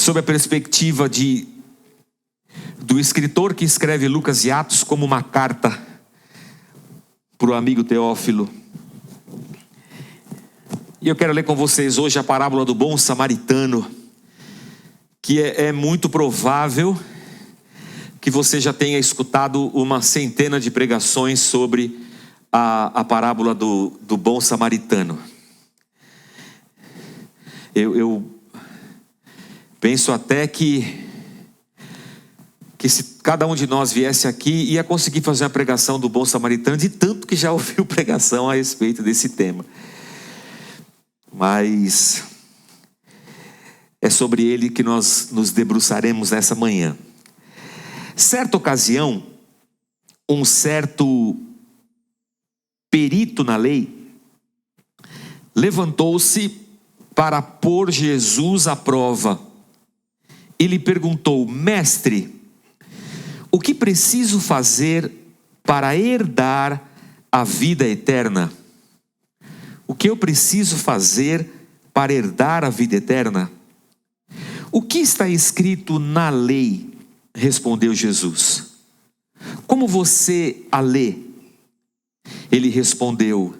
sob a perspectiva do escritor que escreve Lucas e Atos como uma carta para o amigo Teófilo. E eu quero ler com vocês hoje a parábola do bom samaritano, que é muito provável que você já tenha escutado uma centena de pregações sobre a parábola do bom samaritano. Eu penso até que se cada um de nós viesse aqui, ia conseguir fazer uma pregação do bom samaritano, de tanto que já ouviu pregação a respeito desse tema. Mas é sobre ele que nós nos debruçaremos nessa manhã. Certa ocasião, um certo perito na lei levantou-se para pôr Jesus à prova e lhe perguntou: Mestre, o que preciso fazer para herdar a vida eterna? O que eu preciso fazer para herdar a vida eterna? O que está escrito na lei? Respondeu Jesus. Como você a lê? Ele respondeu: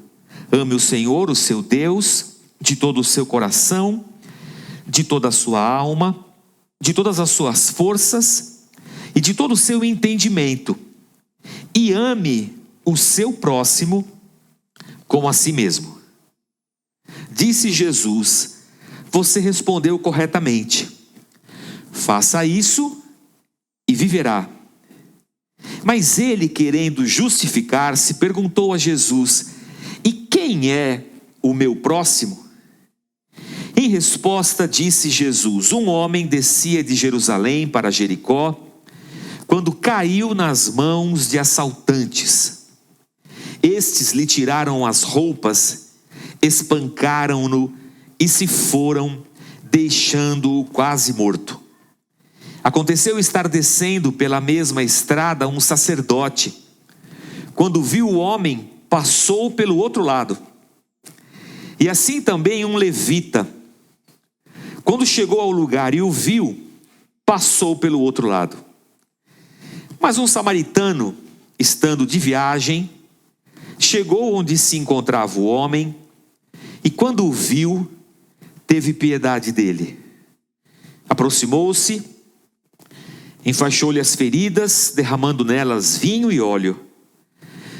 ame o Senhor, o seu Deus, de todo o seu coração, de toda a sua alma, de todas as suas forças e de todo o seu entendimento, e ame o seu próximo como a si mesmo. Disse Jesus: você respondeu corretamente. Faça isso e viverá. Mas ele, querendo justificar-se, perguntou a Jesus: e quem é o meu próximo? Em resposta, disse Jesus: um homem descia de Jerusalém para Jericó, quando caiu nas mãos de assaltantes. Estes lhe tiraram as roupas, espancaram-no e se foram, deixando-o quase morto. Aconteceu estar descendo pela mesma estrada um sacerdote. Quando viu o homem, passou pelo outro lado. E assim também um levita. Quando chegou ao lugar e o viu, passou pelo outro lado. Mas um samaritano, estando de viagem, chegou onde se encontrava o homem, e quando o viu, teve piedade dele. Aproximou-se, enfaixou-lhe as feridas, derramando nelas vinho e óleo.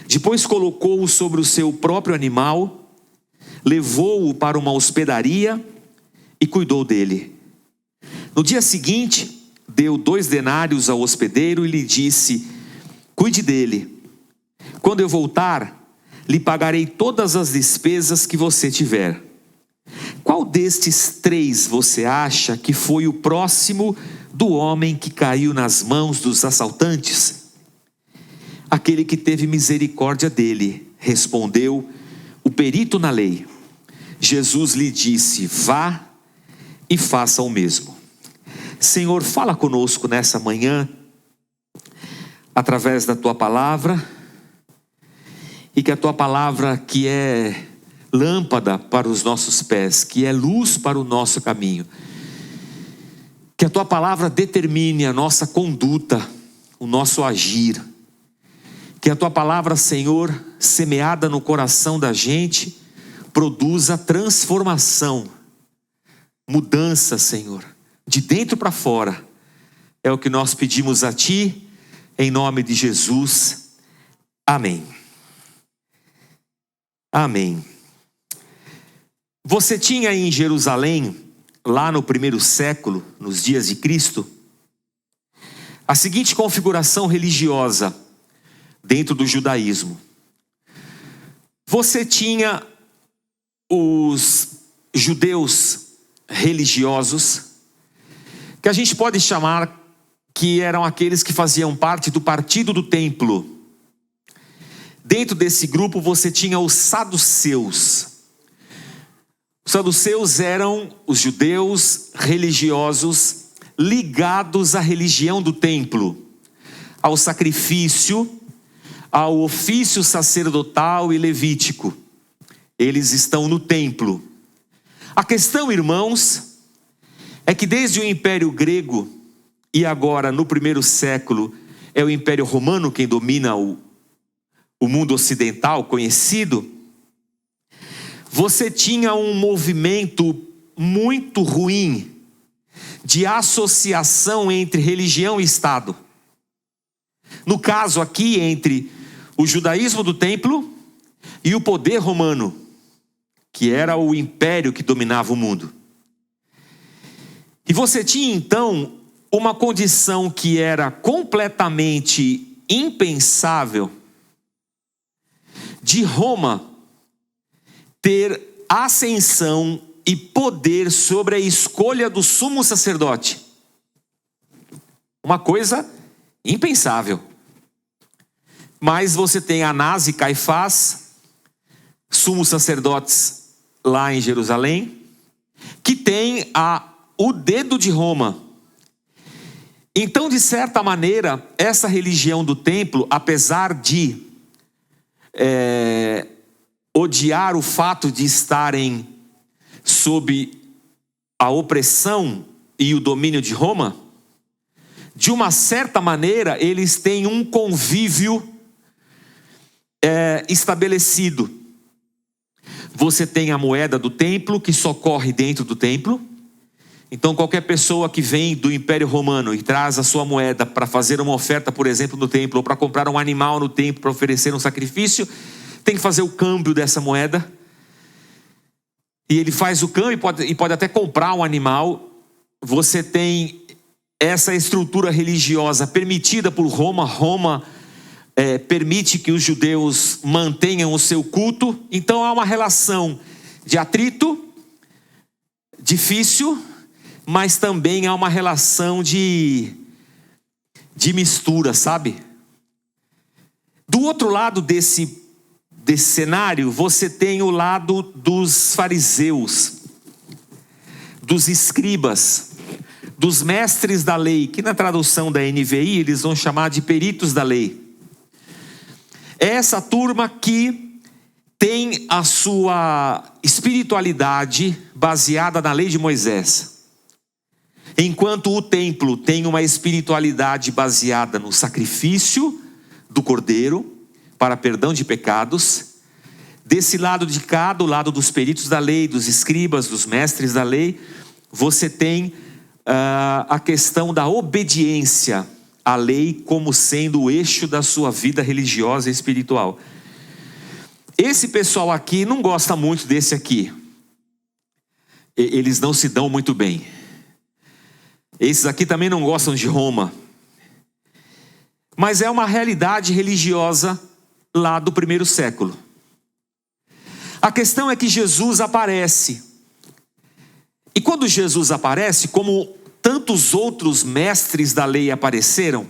Depois colocou-o sobre o seu próprio animal, levou-o para uma hospedaria e cuidou dele. No dia seguinte, deu 2 denários ao hospedeiro e lhe disse: cuide dele. Quando eu voltar, lhe pagarei todas as despesas que você tiver. Qual destes 3 você acha que foi o próximo do homem que caiu nas mãos dos assaltantes? Aquele que teve misericórdia dele, respondeu o perito na lei. Jesus lhe disse: vá e faça o mesmo. Senhor, fala conosco nessa manhã, através da tua palavra, e que a tua palavra, que é lâmpada para os nossos pés, que é luz para o nosso caminho, que a tua palavra determine a nossa conduta, o nosso agir. Que a tua palavra, Senhor, semeada no coração da gente, produza transformação, mudança, Senhor, de dentro para fora. É o que nós pedimos a ti, em nome de Jesus. Amém. Amém. Você tinha em Jerusalém, lá no primeiro século, nos dias de Cristo, a seguinte configuração religiosa dentro do judaísmo. Você tinha os judeus religiosos, que a gente pode chamar que eram aqueles que faziam parte do partido do templo. Dentro desse grupo você tinha os saduceus. Os saduceus eram os judeus religiosos ligados à religião do templo, ao sacrifício, ao ofício sacerdotal e levítico. Eles estão no templo. A questão, irmãos, é que desde o Império Grego e agora no primeiro século é o Império Romano quem domina o mundo ocidental conhecido, você tinha um movimento muito ruim de associação entre religião e Estado. No caso aqui, entre o judaísmo do templo e o poder romano, que era o império que dominava o mundo. E você tinha então uma condição que era completamente impensável de Roma ter ascensão e poder sobre a escolha do sumo sacerdote. Uma coisa impensável. Mas você tem Anás e Caifás, sumos sacerdotes lá em Jerusalém, que tem o dedo de Roma. Então, de certa maneira, essa religião do templo, apesar de odiar o fato de estarem sob a opressão e o domínio de Roma, de uma certa maneira, eles têm um convívio estabelecido. Você tem a moeda do templo, que só corre dentro do templo. Então qualquer pessoa que vem do Império Romano e traz a sua moeda para fazer uma oferta, por exemplo, no templo, ou para comprar um animal no templo, para oferecer um sacrifício, tem que fazer o câmbio dessa moeda. E ele faz o câmbio e pode até comprar um animal. Você tem essa estrutura religiosa permitida por Roma. Roma permite que os judeus mantenham o seu culto. Então há uma relação de atrito, difícil, mas também há uma relação de mistura, sabe? Do outro lado desse cenário, você tem o lado dos fariseus, dos escribas, dos mestres da lei, que na tradução da NVI eles vão chamar de peritos da lei. É essa turma que tem a sua espiritualidade baseada na lei de Moisés. Enquanto o templo tem uma espiritualidade baseada no sacrifício do cordeiro para perdão de pecados, desse lado de cá, do lado dos peritos da lei, dos escribas, dos mestres da lei, você tem a questão da obediência à lei como sendo o eixo da sua vida religiosa e espiritual. Esse pessoal aqui não gosta muito desse aqui. Eles não se dão muito bem. Esses aqui também não gostam de Roma. Mas é uma realidade religiosa lá do primeiro século. A questão é que Jesus aparece. E quando Jesus aparece, como tantos outros mestres da lei apareceram,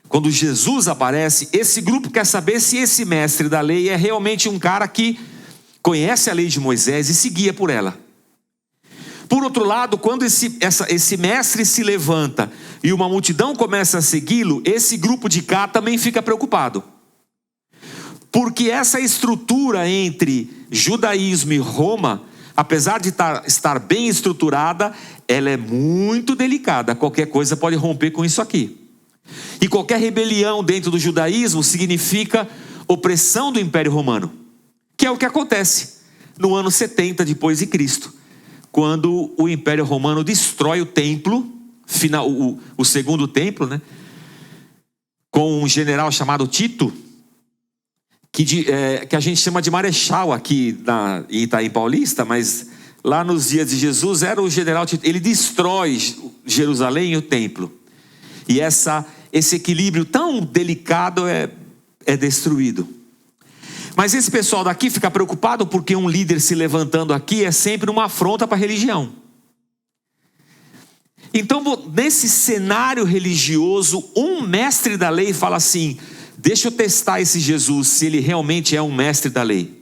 quando Jesus aparece, esse grupo quer saber se esse mestre da lei é realmente um cara que conhece a lei de Moisés e se guia por ela. Por outro lado, quando esse mestre se levanta e uma multidão começa a segui-lo, esse grupo de cá também fica preocupado. Porque essa estrutura entre judaísmo e Roma, apesar de estar bem estruturada, ela é muito delicada. Qualquer coisa pode romper com isso aqui. E qualquer rebelião dentro do judaísmo significa opressão do Império Romano, que é o que acontece no ano 70 depois de Cristo, quando o Império Romano destrói o templo, o segundo templo, né, com um general chamado Tito, que a gente chama de marechal aqui em Itaim Paulista, mas lá nos dias de Jesus era o general Tito. Ele destrói Jerusalém e o templo. E esse equilíbrio tão delicado é destruído. Mas esse pessoal daqui fica preocupado porque um líder se levantando aqui é sempre uma afronta para a religião. Então, nesse cenário religioso, um mestre da lei fala assim: deixa eu testar esse Jesus, se ele realmente é um mestre da lei.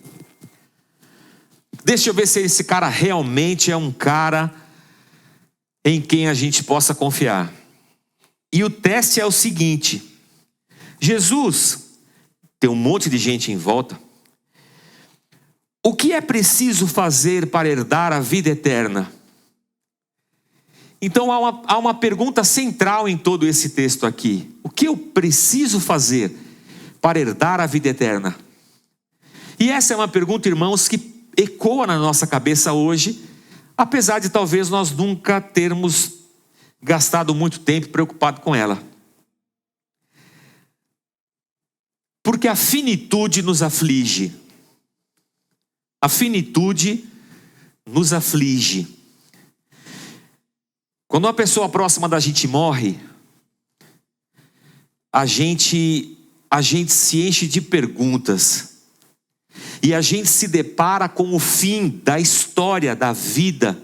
Deixa eu ver se esse cara realmente é um cara em quem a gente possa confiar. E o teste é o seguinte: Jesus, tem um monte de gente em volta. O que é preciso fazer para herdar a vida eterna? Então há uma pergunta central em todo esse texto aqui: o que eu preciso fazer para herdar a vida eterna? E essa é uma pergunta, irmãos, que ecoa na nossa cabeça hoje, apesar de talvez nós nunca termos gastado muito tempo preocupado com ela. Porque a finitude nos aflige. A finitude nos aflige. Quando uma pessoa próxima da gente morre, a gente se enche de perguntas. E a gente se depara com o fim da história, da vida.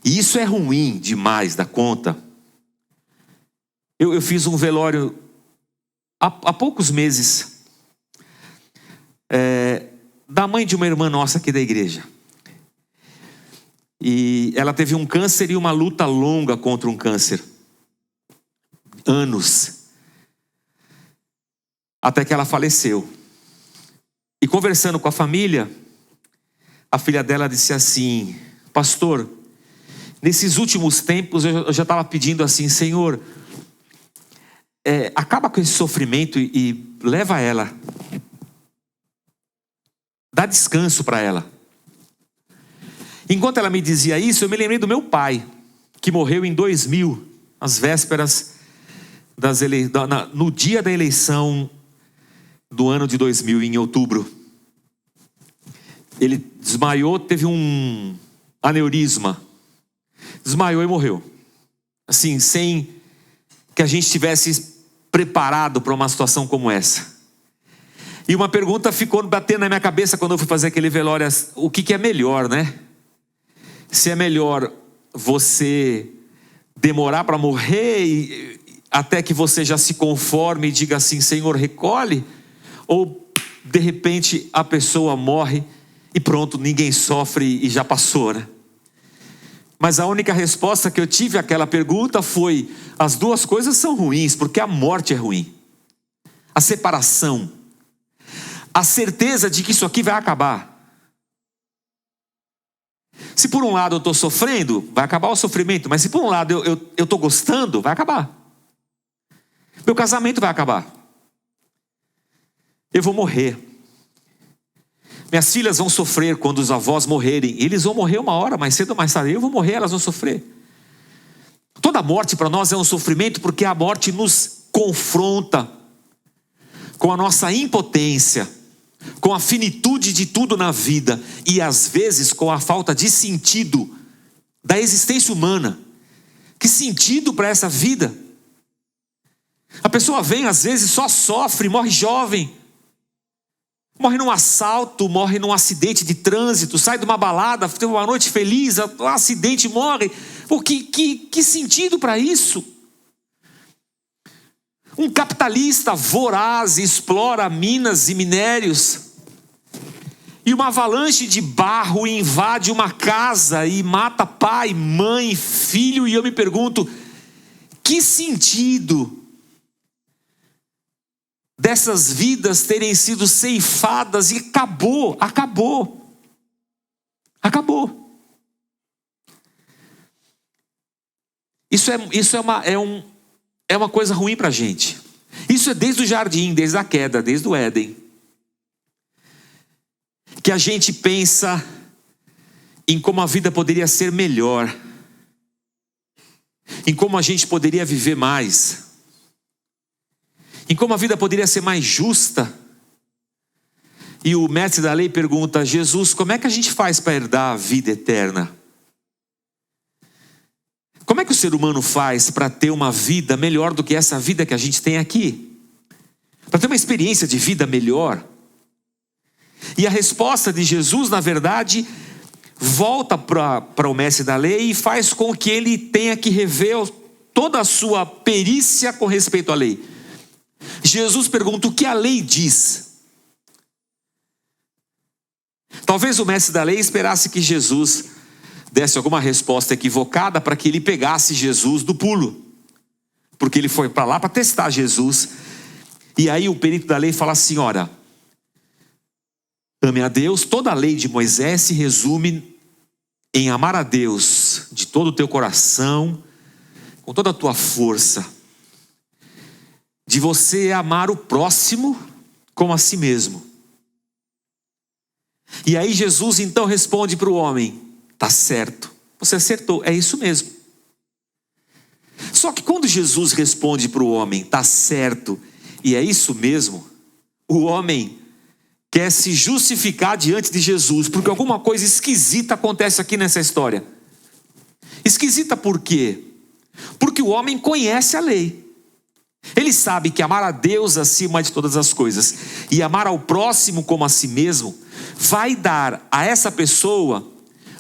E isso é ruim demais da conta. Eu fiz um velório há poucos meses, da mãe de uma irmã nossa aqui da igreja. E ela teve um câncer e uma luta longa contra um câncer. Anos. Até que ela faleceu. E conversando com a família, a filha dela disse assim: pastor, nesses últimos tempos eu já estava pedindo assim: Senhor, acaba com esse sofrimento e leva ela. Dá descanso para ela. Enquanto ela me dizia isso, eu me lembrei do meu pai, que morreu em 2000, às vésperas no dia da eleição do ano de 2000, em outubro. Ele desmaiou, teve um aneurisma. Desmaiou e morreu. Assim, sem que a gente estivesse preparado para uma situação como essa. E uma pergunta ficou batendo na minha cabeça quando eu fui fazer aquele velório: o que é melhor, né? Se é melhor você demorar para morrer até que você já se conforme e diga assim: Senhor, recolhe, ou de repente a pessoa morre e pronto, ninguém sofre e já passou, né? Mas a única resposta que eu tive àquela pergunta foi: as duas coisas são ruins, porque a morte é ruim. A separação, a certeza de que isso aqui vai acabar. Se por um lado eu estou sofrendo, vai acabar o sofrimento. Mas se por um lado eu estou gostando, vai acabar. Meu casamento vai acabar. Eu vou morrer. Minhas filhas vão sofrer quando os avós morrerem. Eles vão morrer uma hora, mais cedo ou mais tarde. Eu vou morrer, elas vão sofrer. Toda morte para nós é um sofrimento, porque a morte nos confronta com a nossa impotência, com a finitude de tudo na vida e às vezes com a falta de sentido da existência humana. Que sentido para essa vida? A pessoa vem, às vezes só sofre, morre jovem, morre num assalto, morre num acidente de trânsito, sai de uma balada, teve uma noite feliz, um acidente, morre. Pô, que sentido para isso? Um capitalista voraz explora minas e minérios, e uma avalanche de barro invade uma casa e mata pai, mãe, filho. E eu me pergunto: que sentido dessas vidas terem sido ceifadas? E acabou. Isso é uma coisa ruim para a gente. Isso é desde o jardim, desde a queda, desde o Éden, que a gente pensa em como a vida poderia ser melhor, em como a gente poderia viver mais, em como a vida poderia ser mais justa. E o mestre da lei pergunta: Jesus, como é que a gente faz para herdar a vida eterna? Como é que o ser humano faz para ter uma vida melhor do que essa vida que a gente tem aqui? Para ter uma experiência de vida melhor? E a resposta de Jesus, na verdade, volta para o mestre da lei e faz com que ele tenha que rever toda a sua perícia com respeito à lei. Jesus pergunta: o que a lei diz? Talvez o mestre da lei esperasse que Jesus desse alguma resposta equivocada para que ele pegasse Jesus do pulo, porque ele foi para lá para testar Jesus. E aí o perito da lei fala assim: olha, ame a Deus. Toda a lei de Moisés se resume em amar a Deus de todo o teu coração, com toda a tua força, de você amar o próximo como a si mesmo. E aí Jesus então responde para o homem: tá certo, você acertou, é isso mesmo. Só que quando Jesus responde para o homem, tá certo, e é isso mesmo, o homem quer se justificar diante de Jesus, porque alguma coisa esquisita acontece aqui nessa história. Esquisita por quê? Porque o homem conhece a lei. Ele sabe que amar a Deus acima de todas as coisas e amar ao próximo como a si mesmo vai dar a essa pessoa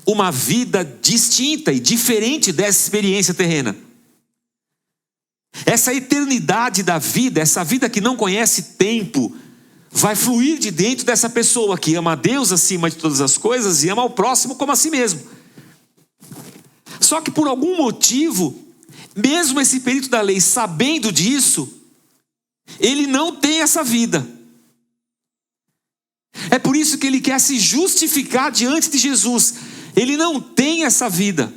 uma vida distinta e diferente dessa experiência terrena. Essa eternidade da vida, essa vida que não conhece tempo, vai fluir de dentro dessa pessoa que ama a Deus acima de todas as coisas e ama ao próximo como a si mesmo. Só que por algum motivo, mesmo esse perito da lei sabendo disso, ele não tem essa vida. É por isso que ele quer se justificar diante de Jesus. Ele não tem essa vida.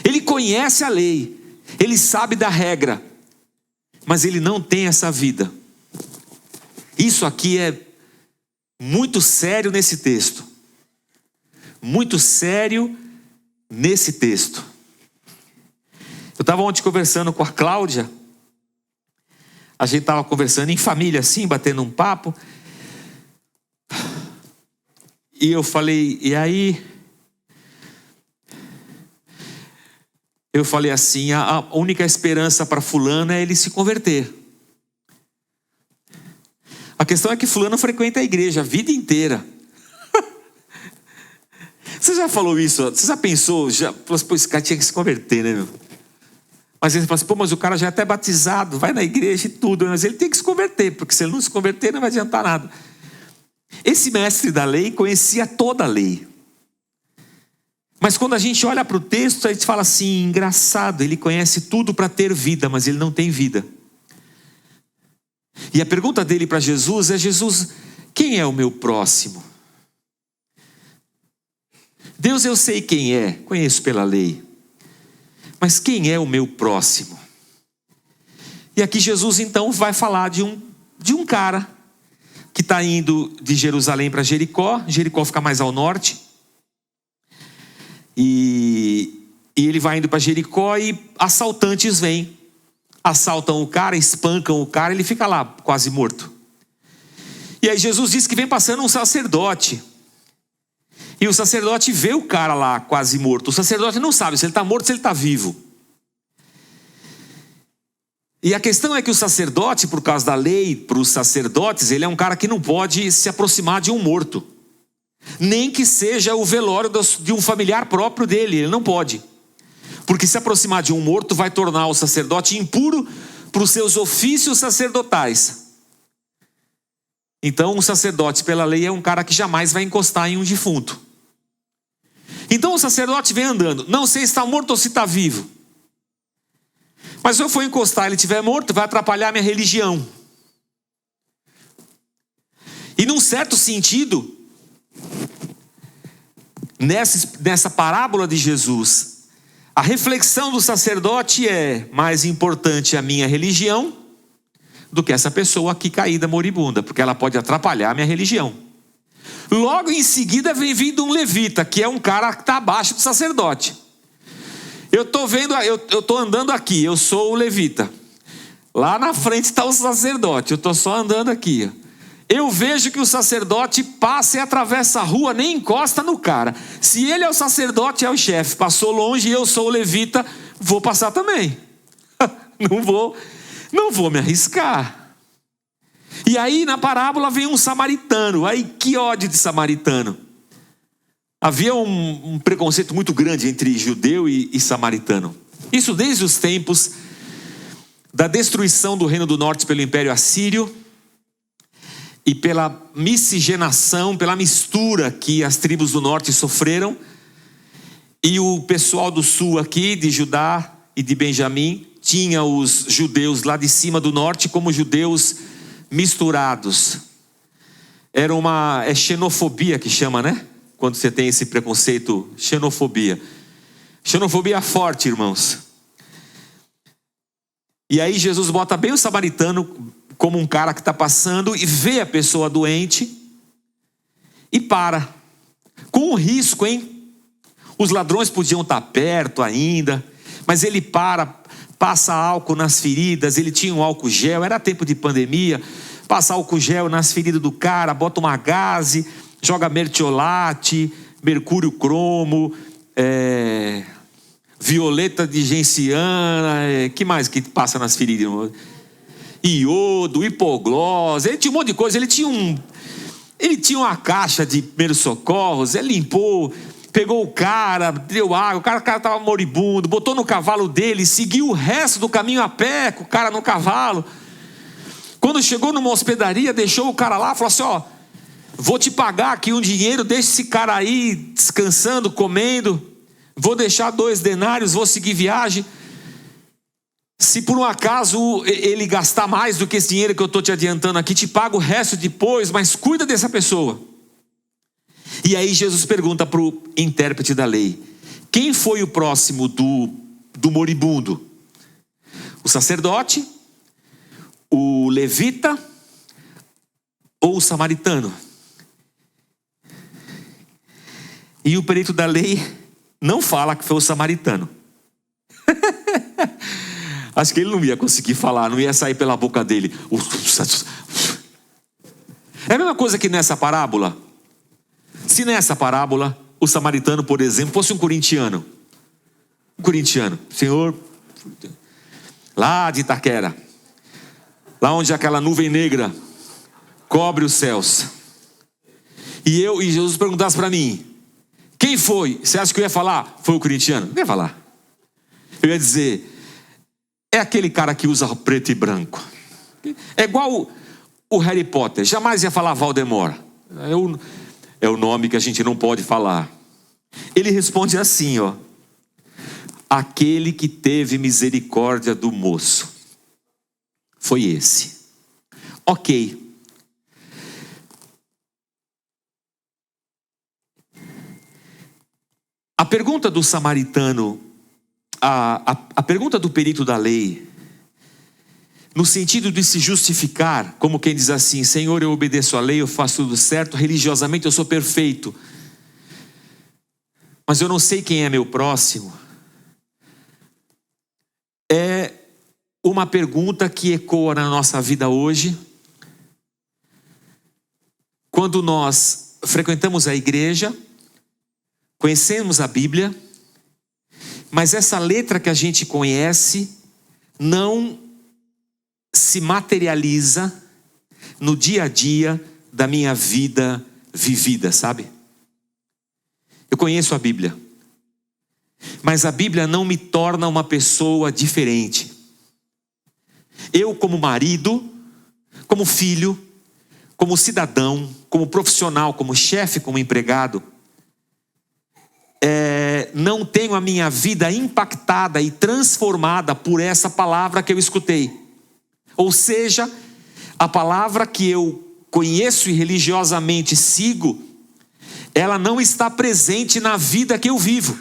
Ele conhece a lei, ele sabe da regra, mas ele não tem essa vida. Isso aqui é muito sério nesse texto. Muito sério nesse texto. Eu estava ontem conversando com a Cláudia. A gente estava conversando em família assim, batendo um papo. E eu falei, e aí? Eu falei assim, a única esperança para fulano é ele se converter. A questão é que fulano frequenta a igreja a vida inteira. Você já falou isso? Você já pensou? Pô, esse cara tinha que se converter, né, meu? Mas ele fala assim, pô, mas o cara já é até batizado, vai na igreja e tudo, mas ele tem que se converter, porque se ele não se converter não vai adiantar nada. Esse mestre da lei conhecia toda a lei. Mas quando a gente olha para o texto, a gente fala assim, engraçado, ele conhece tudo para ter vida, mas ele não tem vida. E a pergunta dele para Jesus é: Jesus, quem é o meu próximo? Deus, eu sei quem é, conheço pela lei. Mas quem é o meu próximo? E aqui Jesus então vai falar de um cara que está indo de Jerusalém para Jericó. Jericó fica mais ao norte. E ele vai indo para Jericó e assaltantes vêm. Assaltam o cara, espancam o cara, ele fica lá quase morto. E aí Jesus diz que vem passando um sacerdote. E o sacerdote vê o cara lá quase morto. O sacerdote não sabe se ele está morto ou se ele está vivo. E a questão é que o sacerdote, por causa da lei, para os sacerdotes, ele é um cara que não pode se aproximar de um morto. Nem que seja o velório de um familiar próprio dele, ele não pode. Porque se aproximar de um morto vai tornar o sacerdote impuro para os seus ofícios sacerdotais. Então um sacerdote pela lei é um cara que jamais vai encostar em um defunto. Então o sacerdote vem andando, não sei se está morto ou se está vivo. Mas se eu for encostar e ele estiver morto, vai atrapalhar a minha religião. E num certo sentido, nessa parábola de Jesus, a reflexão do sacerdote é: mais importante a minha religião do que essa pessoa aqui caída moribunda, porque ela pode atrapalhar a minha religião. Logo em seguida vem vindo um levita, que é um cara que está abaixo do sacerdote. Eu estou andando aqui, eu sou o levita. Lá na frente está o sacerdote, eu estou só andando aqui. Eu vejo que o sacerdote passa e atravessa a rua, nem encosta no cara. Se ele é o sacerdote, é o chefe, passou longe e eu sou o levita, vou passar também. Não vou me arriscar. E aí na parábola vem um samaritano. Aí que ódio de samaritano. Havia um preconceito muito grande entre judeu e samaritano. Isso desde os tempos da destruição do Reino do Norte pelo Império Assírio e pela miscigenação, pela mistura que as tribos do norte sofreram. E o pessoal do sul aqui, de Judá e de Benjamim, tinha os judeus lá de cima do norte como judeus misturados. Era uma xenofobia que chama, né? quando você tem esse preconceito, xenofobia. Xenofobia forte, irmãos. E aí Jesus bota bem o samaritano como um cara que está passando e vê a pessoa doente e para. Com um risco, hein? Os ladrões podiam estar perto ainda, mas ele passa álcool nas feridas, ele tinha um álcool gel, era tempo de pandemia, passa álcool gel nas feridas do cara, bota uma gaze, joga mertiolate, mercúrio cromo, violeta de genciana, que mais que passa nas feridas, irmão? Iodo, hipoglose, ele tinha um monte de coisa, ele tinha uma caixa de primeiros socorros, ele limpou, pegou o cara, deu água, o cara estava moribundo, botou no cavalo dele, seguiu o resto do caminho a pé, com o cara no cavalo. Quando chegou numa hospedaria, deixou o cara lá, falou assim, ó, vou te pagar aqui um dinheiro, deixa esse cara aí descansando, comendo, vou deixar 2 denários, vou seguir viagem. Se por um acaso ele gastar mais do que esse dinheiro que eu estou te adiantando aqui, te pago o resto depois, mas cuida dessa pessoa. E aí Jesus pergunta para o intérprete da lei, quem foi o próximo do moribundo? O sacerdote, o levita ou o samaritano? E o perito da lei não fala que foi o samaritano. Acho que ele não ia conseguir falar, não ia sair pela boca dele. É a mesma coisa que nessa parábola. Se nessa parábola, o samaritano, por exemplo, fosse um corintiano. Senhor, lá de Itaquera, lá onde aquela nuvem negra cobre os céus. E Jesus perguntasse para mim, quem foi? Você acha que eu ia falar? Foi o corintiano? Não ia falar. Eu ia dizer, é aquele cara que usa preto e branco. É igual o Harry Potter, jamais ia falar Voldemort. É o nome que a gente não pode falar. Ele responde assim, ó, aquele que teve misericórdia do moço. Foi esse. Ok. A pergunta do samaritano, a pergunta do perito da lei, no sentido de se justificar, como quem diz assim, Senhor, eu obedeço a lei, eu faço tudo certo, religiosamente eu sou perfeito, mas eu não sei quem é meu próximo, é uma pergunta que ecoa na nossa vida hoje, quando nós frequentamos a igreja, conhecemos a Bíblia, mas essa letra que a gente conhece não se materializa no dia a dia da minha vida vivida, sabe? Eu conheço a Bíblia, mas a Bíblia não me torna uma pessoa diferente. Eu, como marido, como filho, como cidadão, como profissional, como chefe, como empregado, não tenho a minha vida impactada e transformada por essa palavra que eu escutei. Ou seja, a palavra que eu conheço e religiosamente sigo, ela não está presente na vida que eu vivo.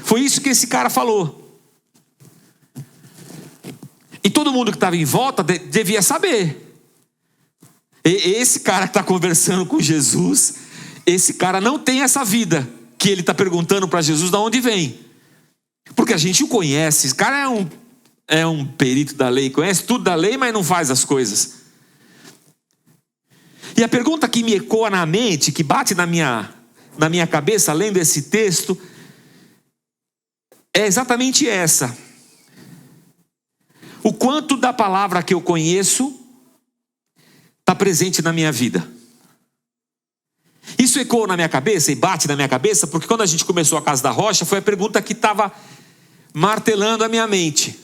Foi isso que esse cara falou. E todo mundo que estava em volta devia saber. Esse cara que está conversando com Jesus, esse cara não tem essa vida que ele está perguntando para Jesus de onde vem. Porque a gente o conhece. Esse cara é um perito da lei, conhece tudo da lei, mas não faz as coisas. E a pergunta que me ecoa na mente, que bate na minha cabeça, lendo esse texto, é exatamente essa. O quanto da palavra que eu conheço está presente na minha vida? Isso ecoa na minha cabeça e bate na minha cabeça, porque quando a gente começou a Casa da Rocha, foi a pergunta que estava martelando a minha mente.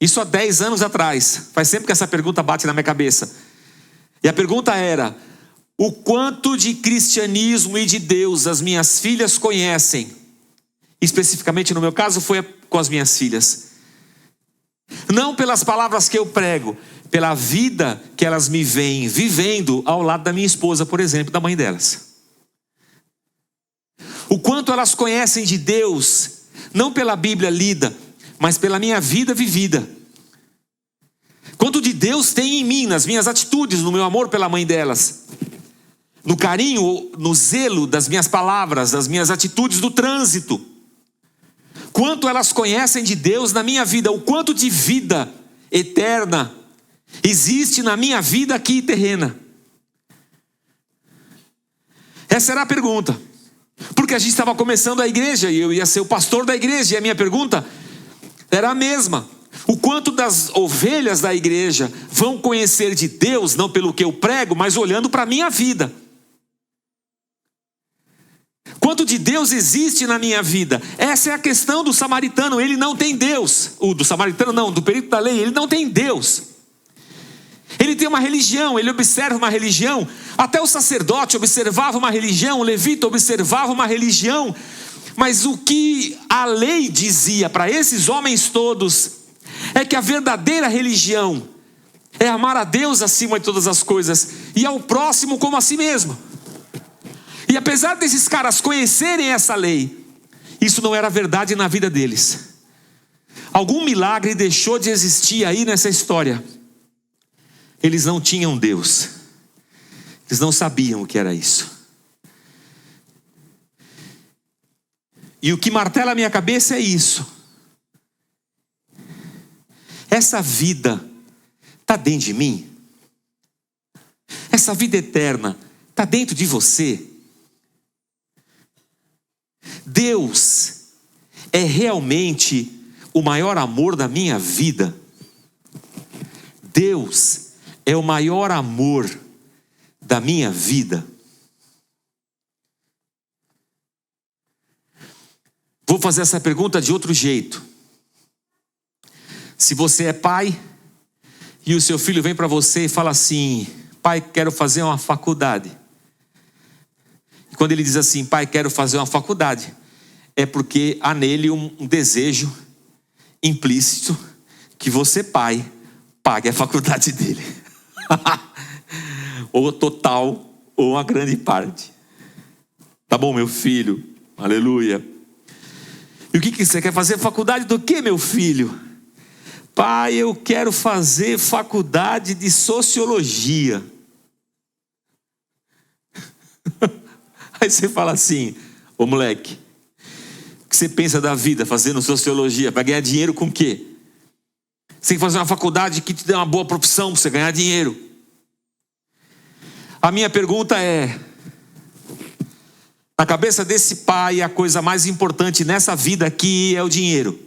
Isso há 10 anos atrás. Faz sempre que essa pergunta bate na minha cabeça. E a pergunta era, o quanto de cristianismo e de Deus as minhas filhas conhecem? Especificamente no meu caso foi com as minhas filhas. Não pelas palavras que eu prego, pela vida que elas me veem vivendo ao lado da minha esposa, por exemplo, da mãe delas. o quanto elas conhecem de Deus, não pela Bíblia lida, mas pela minha vida vivida. Quanto de Deus tem em mim, nas minhas atitudes, no meu amor pela mãe delas, no carinho, no zelo das minhas palavras, das minhas atitudes do trânsito. Quanto elas conhecem de Deus na minha vida, o quanto de vida eterna existe na minha vida aqui terrena. Essa era a pergunta. Porque a gente estava começando a igreja e eu ia ser o pastor da igreja, e a minha pergunta era a mesma. O quanto das ovelhas da igreja vão conhecer de Deus, não pelo que eu prego, mas olhando para a minha vida? Quanto de Deus existe na minha vida? Essa é a questão do samaritano. Ele não tem Deus. Do samaritano não, do perito da lei. Ele não tem Deus. Ele tem uma religião, ele observa uma religião. Até o sacerdote observava uma religião, o levita observava uma religião. Mas o que a lei dizia para esses homens todos é que a verdadeira religião é amar a Deus acima de todas as coisas e ao próximo como a si mesmo. E apesar desses caras conhecerem essa lei, isso não era verdade na vida deles. Algum milagre deixou de existir aí nessa história. Eles não tinham Deus. Eles não sabiam o que era isso. E o que martela a minha cabeça é isso. Essa vida está dentro de mim? Essa vida eterna está dentro de você? Deus é realmente o maior amor da minha vida. Deus é o maior amor da minha vida. Vou fazer essa pergunta de outro jeito. Se você é pai e o seu filho vem para você e fala assim: pai, quero fazer uma faculdade. E quando ele diz assim: pai, quero fazer uma faculdade, é porque há nele um desejo implícito que você, pai, pague a faculdade dele. Ou total, ou uma grande parte. Tá bom, meu filho? Aleluia. E o que você quer fazer? Faculdade do que, meu filho? Pai, eu quero fazer faculdade de sociologia. Aí você fala assim: ô moleque, o que você pensa da vida fazendo sociologia? Para ganhar dinheiro com o quê? Você tem que fazer uma faculdade que te dê uma boa profissão para você ganhar dinheiro. A minha pergunta é: na cabeça desse pai, a coisa mais importante nessa vida aqui é o dinheiro.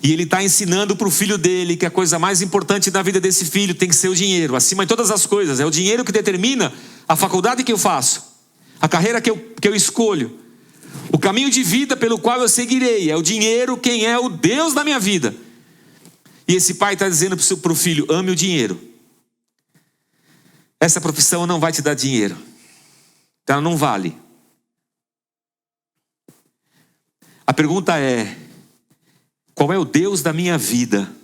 E ele está ensinando para o filho dele que a coisa mais importante da vida desse filho tem que ser o dinheiro, acima de todas as coisas. É o dinheiro que determina a faculdade que eu faço, a carreira que eu escolho, o caminho de vida pelo qual eu seguirei. É o dinheiro quem é o Deus da minha vida. E esse pai está dizendo para o filho: ame o dinheiro. Essa profissão não vai te dar dinheiro, ela não vale. A pergunta é: qual é o Deus da minha vida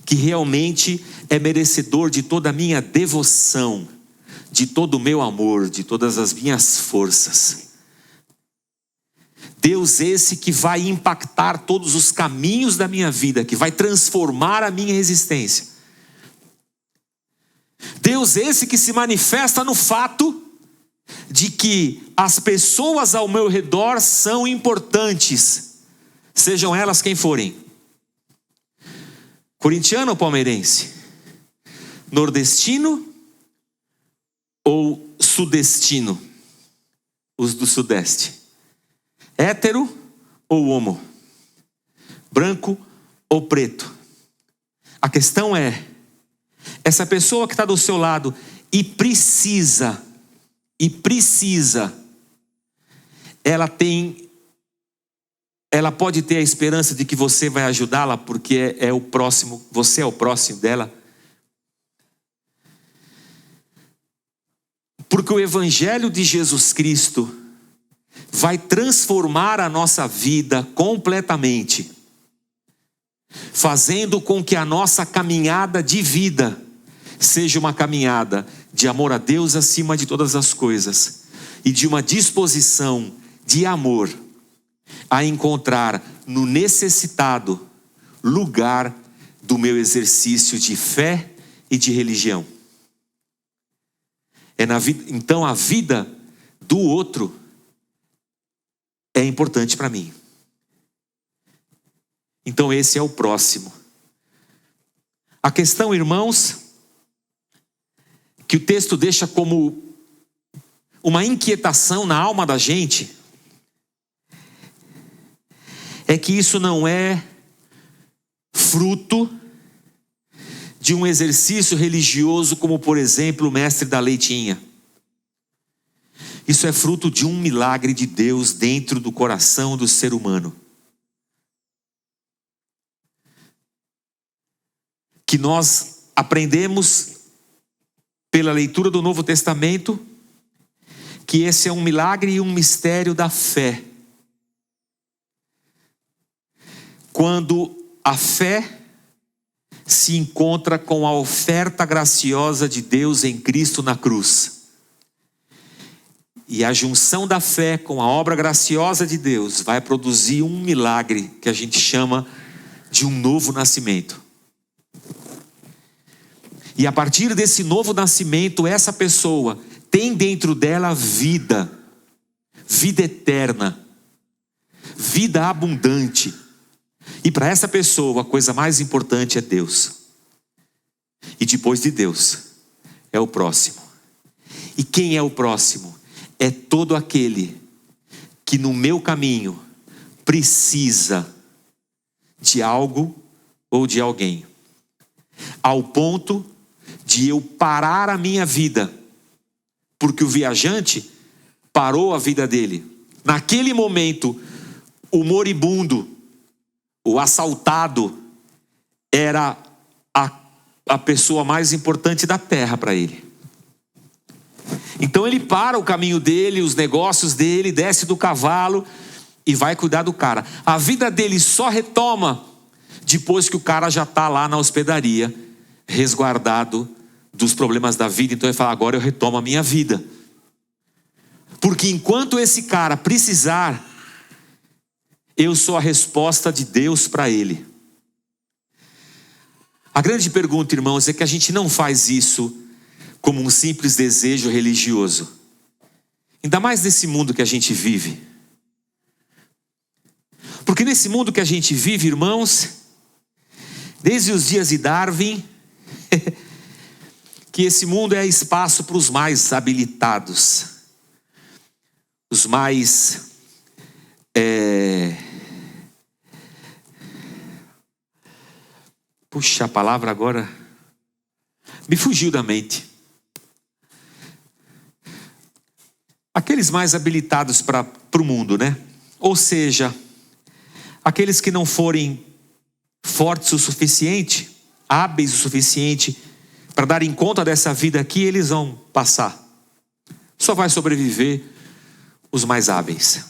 que realmente é merecedor de toda a minha devoção, de todo o meu amor, de todas as minhas forças? Deus esse que vai impactar todos os caminhos da minha vida, que vai transformar a minha existência. Deus esse que se manifesta no fato de que as pessoas ao meu redor são importantes, sejam elas quem forem. Corintiano ou palmeirense? Nordestino ou sudestino? Os do sudeste. Hétero ou homo? Branco ou preto? A questão é: essa pessoa que está do seu lado e precisa, ela pode ter a esperança de que você vai ajudá-la, porque é o próximo, você é o próximo dela. Porque o Evangelho de Jesus Cristo vai transformar a nossa vida completamente, fazendo com que a nossa caminhada de vida seja uma caminhada de amor a Deus acima de todas as coisas e de uma disposição de amor a encontrar no necessitado lugar do meu exercício de fé e de religião. Então a vida do outro é importante para mim. Então esse é o próximo. A questão, irmãos, que o texto deixa como uma inquietação na alma da gente, é que isso não é fruto de um exercício religioso como, por exemplo, o mestre da lei tinha. Isso é fruto de um milagre de Deus dentro do coração do ser humano. Que nós aprendemos pela leitura do Novo Testamento que esse é um milagre e um mistério da fé. Quando a fé se encontra com a oferta graciosa de Deus em Cristo na cruz. E a junção da fé com a obra graciosa de Deus vai produzir um milagre que a gente chama de um novo nascimento. E a partir desse novo nascimento, essa pessoa tem dentro dela vida, vida eterna, vida abundante. E para essa pessoa a coisa mais importante é Deus. E depois de Deus é o próximo. E quem é o próximo? É todo aquele que no meu caminho precisa de algo ou de alguém, ao ponto de eu parar a minha vida, porque o viajante parou a vida dele. Naquele momento, o moribundo, o assaltado, era a pessoa mais importante da terra para ele. Então ele para o caminho dele, os negócios dele, desce do cavalo e vai cuidar do cara. A vida dele só retoma depois que o cara já está lá na hospedaria, resguardado dos problemas da vida. Então ele fala, agora eu retomo a minha vida. Porque enquanto esse cara precisar, eu sou a resposta de Deus para ele. A grande pergunta, irmãos, é que a gente não faz isso como um simples desejo religioso. Ainda mais nesse mundo que a gente vive. Porque nesse mundo que a gente vive, irmãos, desde os dias de Darwin, que esse mundo é espaço para os mais habilitados, os mais puxa, a palavra agora me fugiu da mente. Aqueles mais habilitados para o mundo, né? Ou seja, aqueles que não forem fortes o suficiente, hábeis o suficiente para darem conta dessa vida aqui, eles vão passar. Só vai sobreviver os mais hábeis.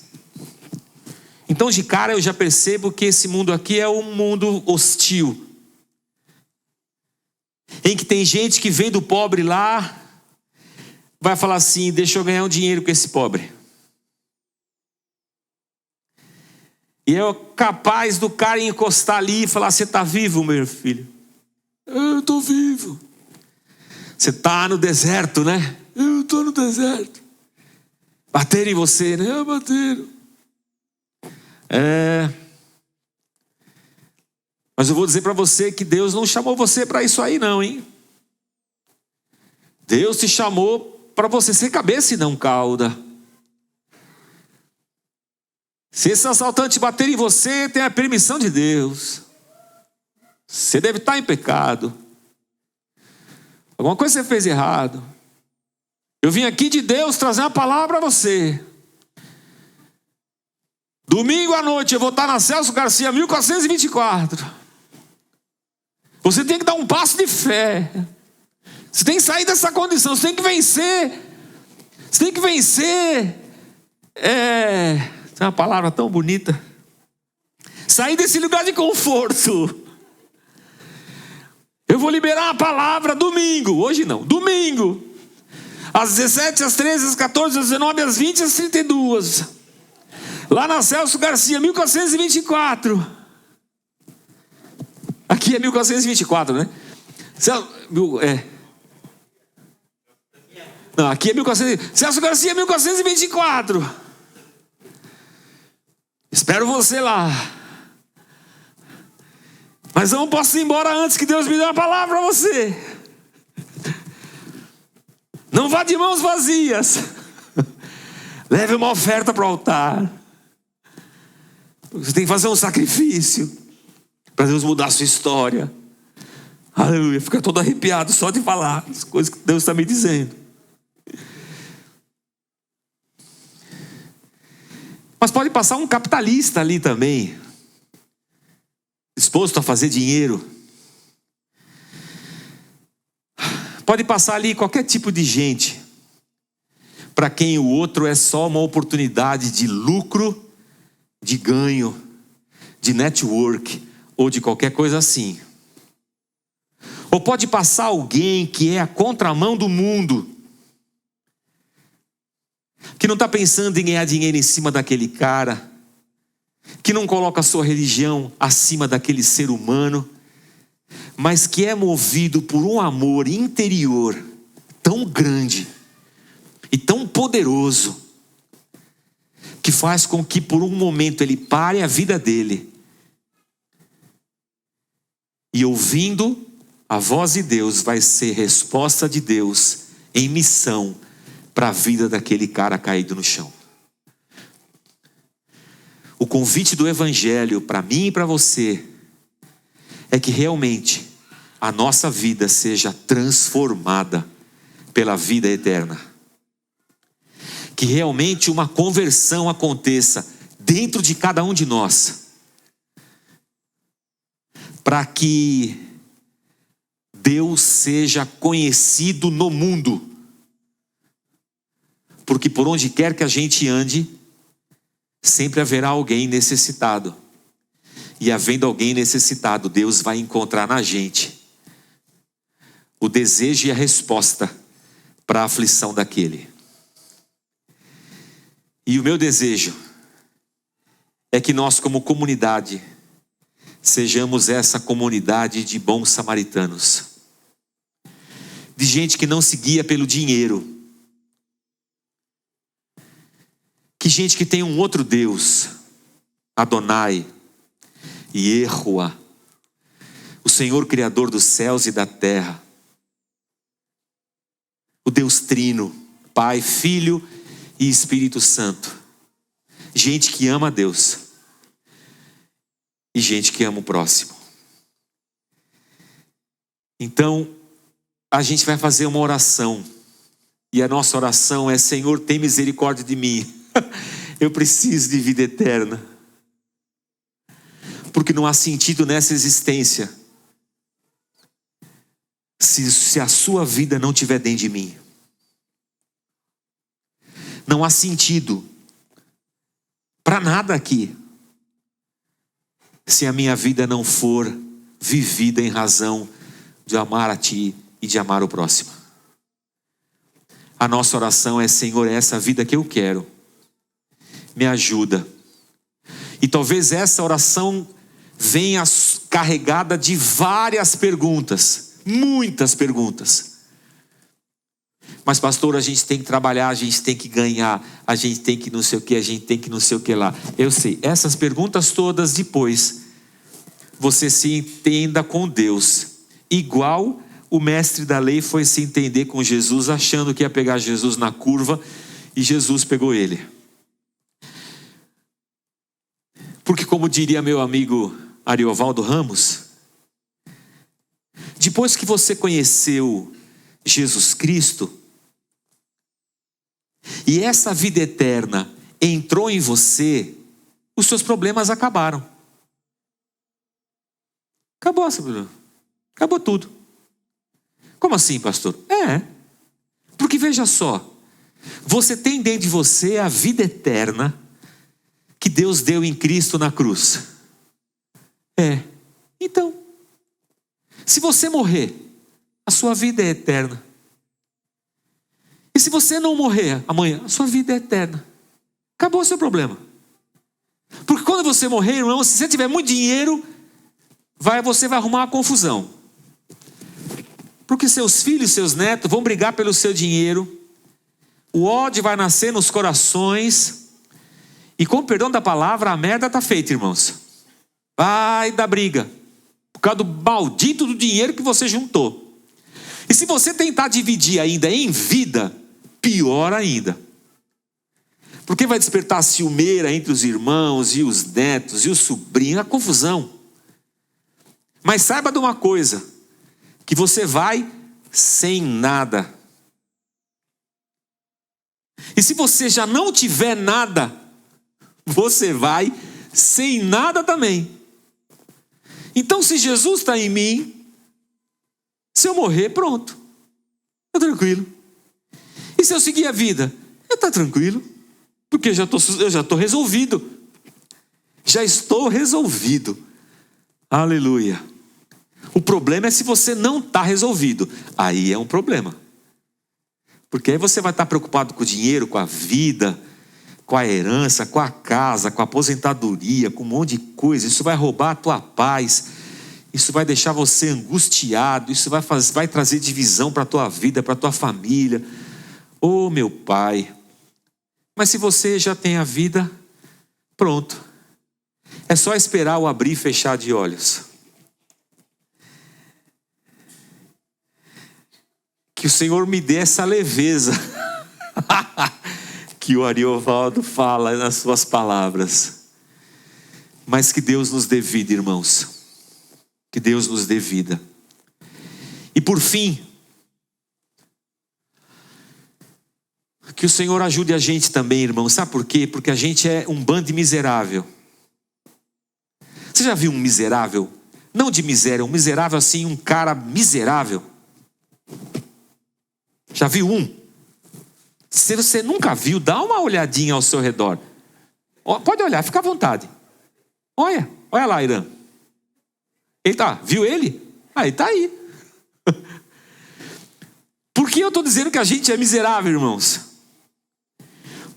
Então, de cara, eu já percebo que esse mundo aqui é um mundo hostil, em que tem gente que vem do pobre lá, vai falar assim, deixa eu ganhar um dinheiro com esse pobre. E é capaz do cara encostar ali e falar, você está vivo, meu filho? Eu estou vivo. Você está no deserto, né? Eu estou no deserto. Bateram em você, né? Bateram. Mas eu vou dizer para você que Deus não chamou você para isso aí não, hein? Deus te chamou para você ser cabeça e não cauda. Se esse assaltante bater em você, tem a permissão de Deus. Você deve estar em pecado. Alguma coisa você fez errado. Eu vim aqui de Deus trazer uma palavra para você. Domingo à noite eu vou estar na Celso Garcia 1424. Você tem que dar um passo de fé. Você tem que sair dessa condição. Você tem que vencer. Você tem que vencer. Tem uma palavra tão bonita. Sair desse lugar de conforto. Eu vou liberar a palavra domingo. Hoje não, domingo. Às 17, às 13, às 14, às 19, às 20, às 32. Lá na Celso Garcia, 1424. Aqui é 1424, né? Não, aqui é 1400. Celso Garcia, 1424. Espero você lá. Mas eu não posso ir embora antes que Deus me dê uma palavra para você. Não vá de mãos vazias. Leve uma oferta para o altar. Você tem que fazer um sacrifício para Deus mudar a sua história. Aleluia. Fica todo arrepiado só de falar as coisas que Deus está me dizendo. Mas pode passar um capitalista ali também, disposto a fazer dinheiro. Pode passar ali qualquer tipo de gente, para quem o outro é só uma oportunidade de lucro, de ganho, de network, ou de qualquer coisa assim. Ou pode passar alguém que é a contramão do mundo, que não está pensando em ganhar dinheiro em cima daquele cara, que não coloca a sua religião acima daquele ser humano, mas que é movido por um amor interior tão grande e tão poderoso, que faz com que por um momento ele pare a vida dele e, ouvindo a voz de Deus, vai ser resposta de Deus em missão para a vida daquele cara caído no chão. O convite do Evangelho para mim e para você é que realmente a nossa vida seja transformada pela vida eterna. Que realmente uma conversão aconteça dentro de cada um de nós, para que Deus seja conhecido no mundo. Porque por onde quer que a gente ande, sempre haverá alguém necessitado. E havendo alguém necessitado, Deus vai encontrar na gente o desejo e a resposta para a aflição daquele. E o meu desejo é que nós, como comunidade, sejamos essa comunidade de bons samaritanos, de gente que não se guia pelo dinheiro, que gente que tem um outro Deus, Adonai, Yehoá, o Senhor Criador dos céus e da terra, o Deus Trino, Pai, Filho e Espírito Santo. Gente que ama a Deus e gente que ama o próximo. Então, a gente vai fazer uma oração, e a nossa oração é: Senhor, tem misericórdia de mim. Eu preciso de vida eterna, porque não há sentido nessa existência se a sua vida não estiver dentro de mim. Não há sentido para nada aqui se a minha vida não for vivida em razão de amar a Ti e de amar o próximo. A nossa oração é: Senhor, é essa vida que eu quero, me ajuda. E talvez essa oração venha carregada de várias perguntas, muitas perguntas. Mas pastor, a gente tem que trabalhar, a gente tem que ganhar, a gente tem que não sei o que, a gente tem que não sei o que lá. Eu sei, essas perguntas todas depois você se entenda com Deus, igual o mestre da lei foi se entender com Jesus, achando que ia pegar Jesus na curva, e Jesus pegou ele. Porque, como diria meu amigo Ariovaldo Ramos, depois que você conheceu Jesus Cristo, e essa vida eterna entrou em você, os seus problemas acabaram. Acabou, acabou tudo. Como assim, pastor? Porque veja só, você tem dentro de você a vida eterna que Deus deu em Cristo na cruz. Então, se você morrer, a sua vida é eterna. E se você não morrer amanhã, a sua vida é eterna. Acabou o seu problema. Porque quando você morrer, irmão, se você tiver muito dinheiro, você vai arrumar uma confusão. Porque seus filhos, seus netos vão brigar pelo seu dinheiro. O ódio vai nascer nos corações. E com o perdão da palavra, a merda está feita, irmãos. Vai dar briga. Por causa do maldito do dinheiro que você juntou. E se você tentar dividir ainda em vida, pior ainda. Porque vai despertar a ciumeira entre os irmãos e os netos e os sobrinhos, a confusão. Mas saiba de uma coisa, que você vai sem nada. E se você já não tiver nada, você vai sem nada também. Então se Jesus está em mim, se eu morrer, pronto. Está tranquilo. E se eu seguir a vida? Está tranquilo. Porque eu já estou resolvido. Já estou resolvido. Aleluia. O problema é se você não está resolvido. Aí é um problema. Porque aí você vai estar preocupado com o dinheiro, com a vida, com a herança, com a casa, com a aposentadoria, com um monte de coisa. Isso vai roubar a tua paz. Isso vai deixar você angustiado. Isso vai trazer divisão para a tua vida, para a tua família. Oh, meu Pai. Mas se você já tem a vida, pronto. É só esperar o abrir e fechar de olhos. Que o Senhor me dê essa leveza que o Ariovaldo fala nas suas palavras. Mas que Deus nos dê vida, irmãos. Que Deus nos dê vida. E por fim, que o Senhor ajude a gente também, irmão. Sabe por quê? Porque a gente é um bando de miserável. Você já viu um miserável? Não de miséria, um miserável assim, um cara miserável. Já viu um? Se você nunca viu, dá uma olhadinha ao seu redor. Pode olhar, fica à vontade. Olha lá, Irã. Ele tá, viu ele? Ele tá aí. Por que eu estou dizendo que a gente é miserável, irmãos?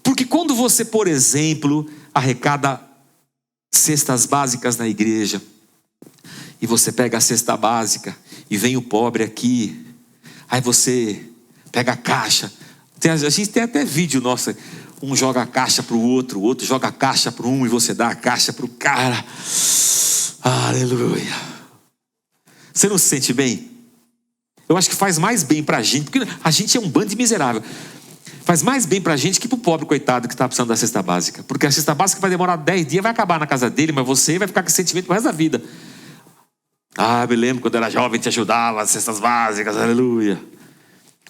Porque quando você, por exemplo, arrecada cestas básicas na igreja, e você pega a cesta básica, e vem o pobre aqui, aí você pega a caixa. A gente tem até vídeo nosso, um joga a caixa para o outro joga a caixa para um, e você dá a caixa para o cara. Aleluia. Você não se sente bem? Eu acho que faz mais bem para a gente, porque a gente é um bando de miserável. Faz mais bem para a gente que para o pobre coitado que está precisando da cesta básica. Porque a cesta básica vai demorar 10 dias, vai acabar na casa dele, mas você vai ficar com esse sentimento pro resto da vida. Me lembro quando eu era jovem, te ajudava, as cestas básicas, aleluia.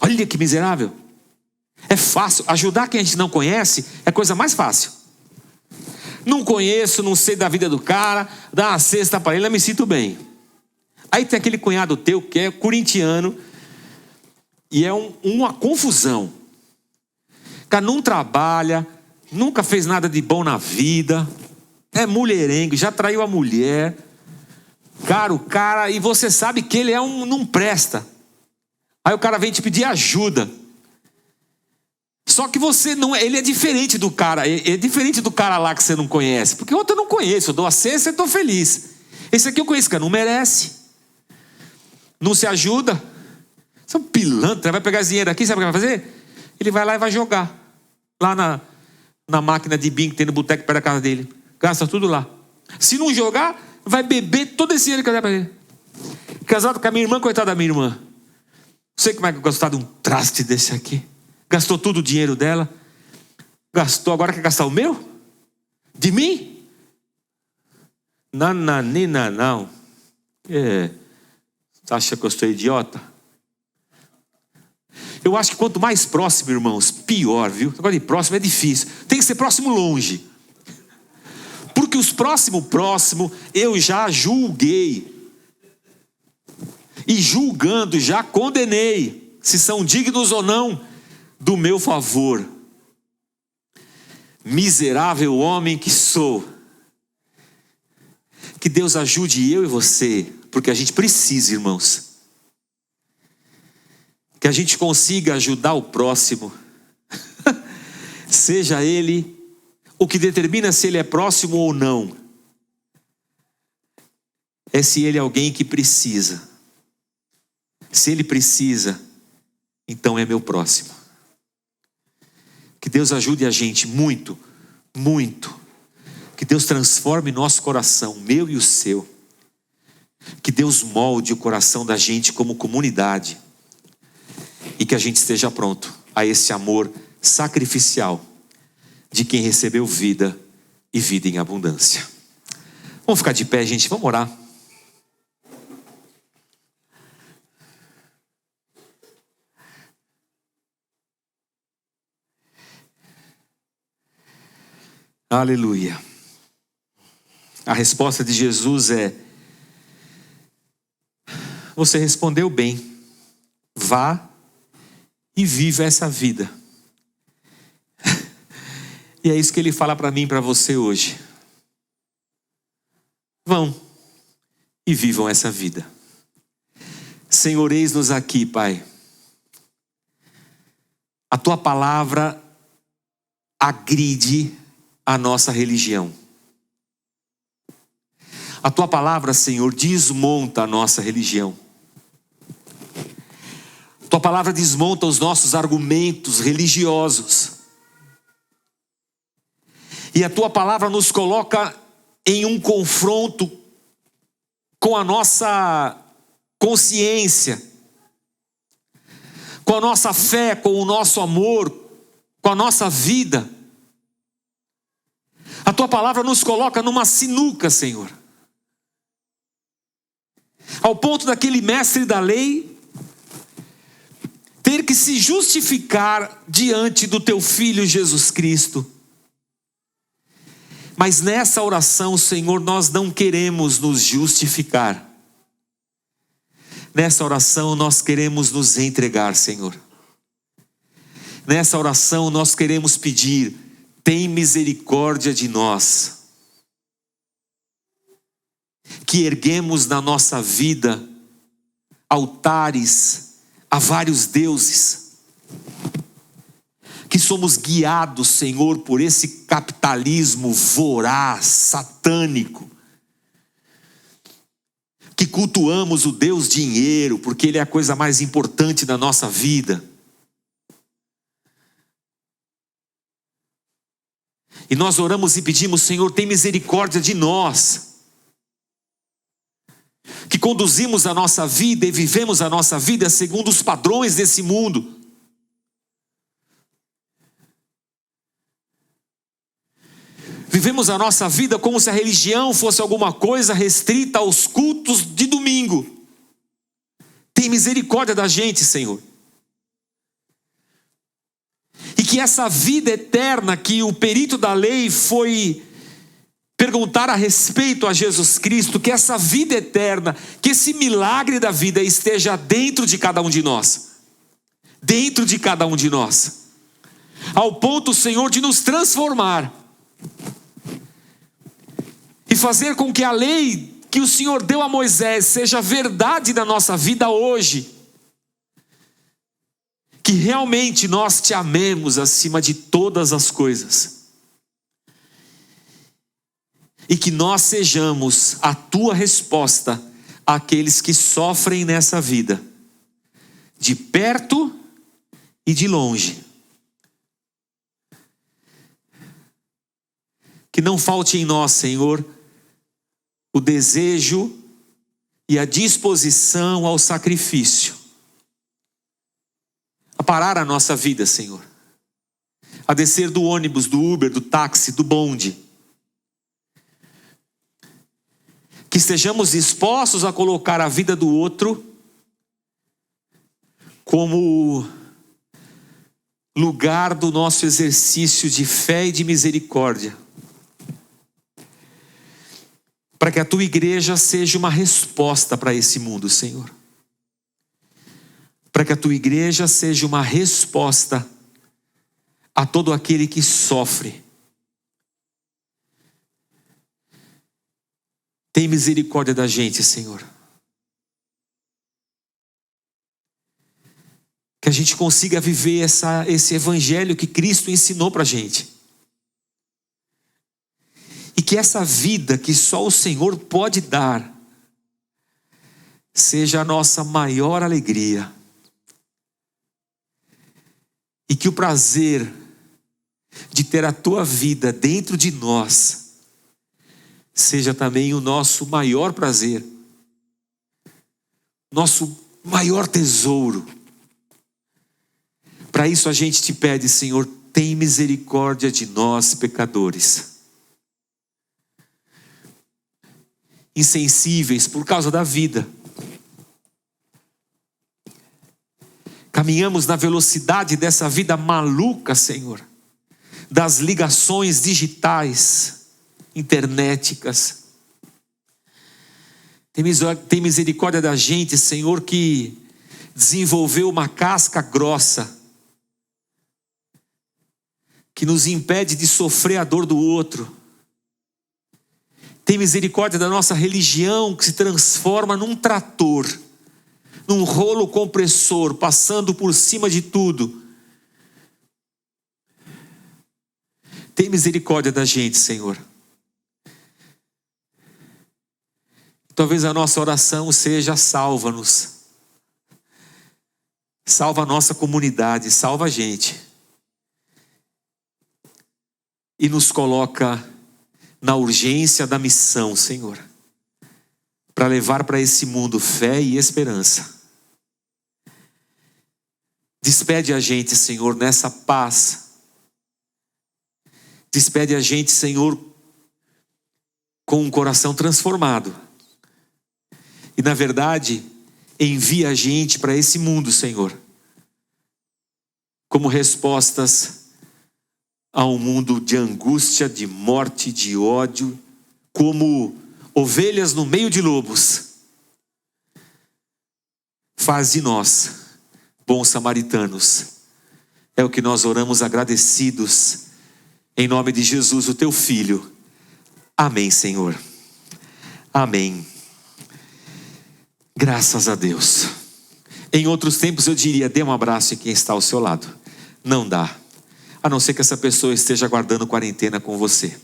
Olha que miserável. É fácil, ajudar quem a gente não conhece é a coisa mais fácil. Não conheço, não sei da vida do cara, dá uma cesta para ele, eu me sinto bem. Aí tem aquele cunhado teu que é corintiano e é uma confusão. O cara não trabalha, nunca fez nada de bom na vida, é mulherengo, já traiu a mulher. Cara, e você sabe que ele não presta. Aí o cara vem te pedir ajuda. Só que você não, ele é diferente do cara, é diferente do cara lá que você não conhece. Porque outro eu não conheço, eu dou a cesta e estou feliz. Esse aqui eu conheço, cara, não merece. Não se ajuda. Você é um pilantra, vai pegar esse dinheiro aqui, sabe o que vai fazer? Ele vai lá e vai jogar. Lá na máquina de bingo que tem no boteco perto da casa dele. Gasta tudo lá. Se não jogar, vai beber todo esse dinheiro que dá para ele. Casado com a minha irmã, coitada da minha irmã. Não sei como é que eu gostar de um traste desse aqui. Gastou todo o dinheiro dela. Gastou, agora quer gastar o meu? De mim? Nananina, não. Você acha que eu sou idiota? Eu acho que quanto mais próximo, irmãos, pior, viu? Agora de próximo é difícil. Tem que ser próximo longe. Porque os próximo eu já julguei. E julgando já condenei. Se são dignos ou não do meu favor. Miserável homem que sou. Que Deus ajude eu e você. Porque a gente precisa, irmãos. Que a gente consiga ajudar o próximo. Seja ele O que determina se ele é próximo ou não é se ele é alguém que precisa. Se ele precisa, então é meu próximo. Que Deus ajude a gente muito, muito. Que Deus transforme nosso coração, meu e o seu. Que Deus molde o coração da gente como comunidade. E que a gente esteja pronto a esse amor sacrificial de quem recebeu vida e vida em abundância. Vamos ficar de pé, gente, vamos orar. Aleluia. A resposta de Jesus é: você respondeu bem. Vá e viva essa vida. E é isso que ele fala para mim e para você hoje. Vão e vivam essa vida. Senhor, eis-nos aqui, Pai. A tua palavra agride a nossa religião. A tua palavra, Senhor, desmonta a nossa religião. A tua palavra desmonta os nossos argumentos religiosos. E a tua palavra nos coloca em um confronto com a nossa consciência, com a nossa fé, com o nosso amor, com a nossa vida. A tua palavra nos coloca numa sinuca, Senhor. Ao ponto daquele mestre da lei ter que se justificar diante do teu Filho Jesus Cristo. Mas nessa oração, Senhor, nós não queremos nos justificar. Nessa oração nós queremos nos entregar, Senhor. Nessa oração nós queremos pedir: tem misericórdia de nós, que erguemos na nossa vida altares a vários deuses, que somos guiados, Senhor, por esse capitalismo voraz, satânico, que cultuamos o Deus dinheiro, porque ele é a coisa mais importante da nossa vida. E nós oramos e pedimos: Senhor, tem misericórdia de nós, que conduzimos a nossa vida e vivemos a nossa vida segundo os padrões desse mundo. Vivemos a nossa vida como se a religião fosse alguma coisa restrita aos cultos de domingo. Tem misericórdia da gente, Senhor. E que essa vida eterna que o perito da lei foi perguntar a respeito a Jesus Cristo, que essa vida eterna, que esse milagre da vida esteja dentro de cada um de nós. Dentro de cada um de nós. Ao ponto, Senhor, de nos transformar. E fazer com que a lei que o Senhor deu a Moisés seja verdade na nossa vida hoje. Que realmente nós te amemos acima de todas as coisas. E que nós sejamos a tua resposta àqueles que sofrem nessa vida, de perto e de longe. Que não falte em nós, Senhor, o desejo e a disposição ao sacrifício, a parar a nossa vida, Senhor, a descer do ônibus, do Uber, do táxi, do bonde, que estejamos dispostos a colocar a vida do outro como lugar do nosso exercício de fé e de misericórdia, para que a tua igreja seja uma resposta para esse mundo, Senhor. Para que a tua igreja seja uma resposta a todo aquele que sofre. Tem misericórdia da gente, Senhor. Que a gente consiga viver esse evangelho que Cristo ensinou para a gente. que essa vida que só o Senhor pode dar seja a nossa maior alegria. E que o prazer de ter a tua vida dentro de nós seja também o nosso maior prazer, nosso maior tesouro. Para isso a gente te pede, Senhor, tem misericórdia de nós, pecadores, insensíveis por causa da vida. Caminhamos na velocidade dessa vida maluca, Senhor, das ligações digitais, internéticas. Tem misericórdia da gente, Senhor, que desenvolveu uma casca grossa, que nos impede de sofrer a dor do outro. Tem misericórdia da nossa religião, que se transforma num trator, num rolo compressor, passando por cima de tudo. Tem misericórdia da gente, Senhor. Talvez a nossa oração seja: salva-nos. Salva a nossa comunidade, salva a gente. E nos coloca na urgência da missão, Senhor, para levar para esse mundo fé e esperança. Despede a gente, Senhor, nessa paz. Despede a gente, Senhor, com um coração transformado. E na verdade, envia a gente para esse mundo, Senhor, como respostas a um mundo de angústia, de morte, de ódio, como ovelhas no meio de lobos. Faz de nós bons samaritanos. É o que nós oramos agradecidos, em nome de Jesus, o teu Filho. Amém, Senhor. Amém. Graças a Deus. Em outros tempos eu diria: dê um abraço em quem está ao seu lado. Não dá, a não ser que essa pessoa esteja aguardando quarentena com você.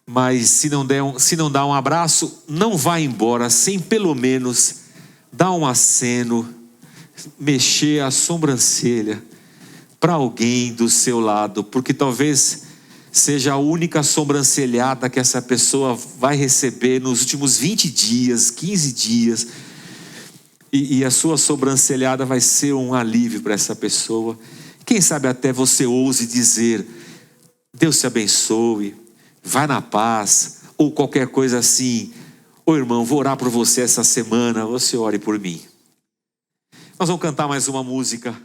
Mas se não dá um abraço, não vá embora sem pelo menos dar um aceno, mexer a sobrancelha para alguém do seu lado, porque talvez seja a única sobrancelhada que essa pessoa vai receber nos últimos 20 dias, 15 dias, e a sua sobrancelhada vai ser um alívio para essa pessoa. Quem sabe até você ouse dizer: Deus te abençoe, vai na paz, ou qualquer coisa assim. Ô irmão, vou orar por você essa semana, você ore por mim. Nós vamos cantar mais uma música.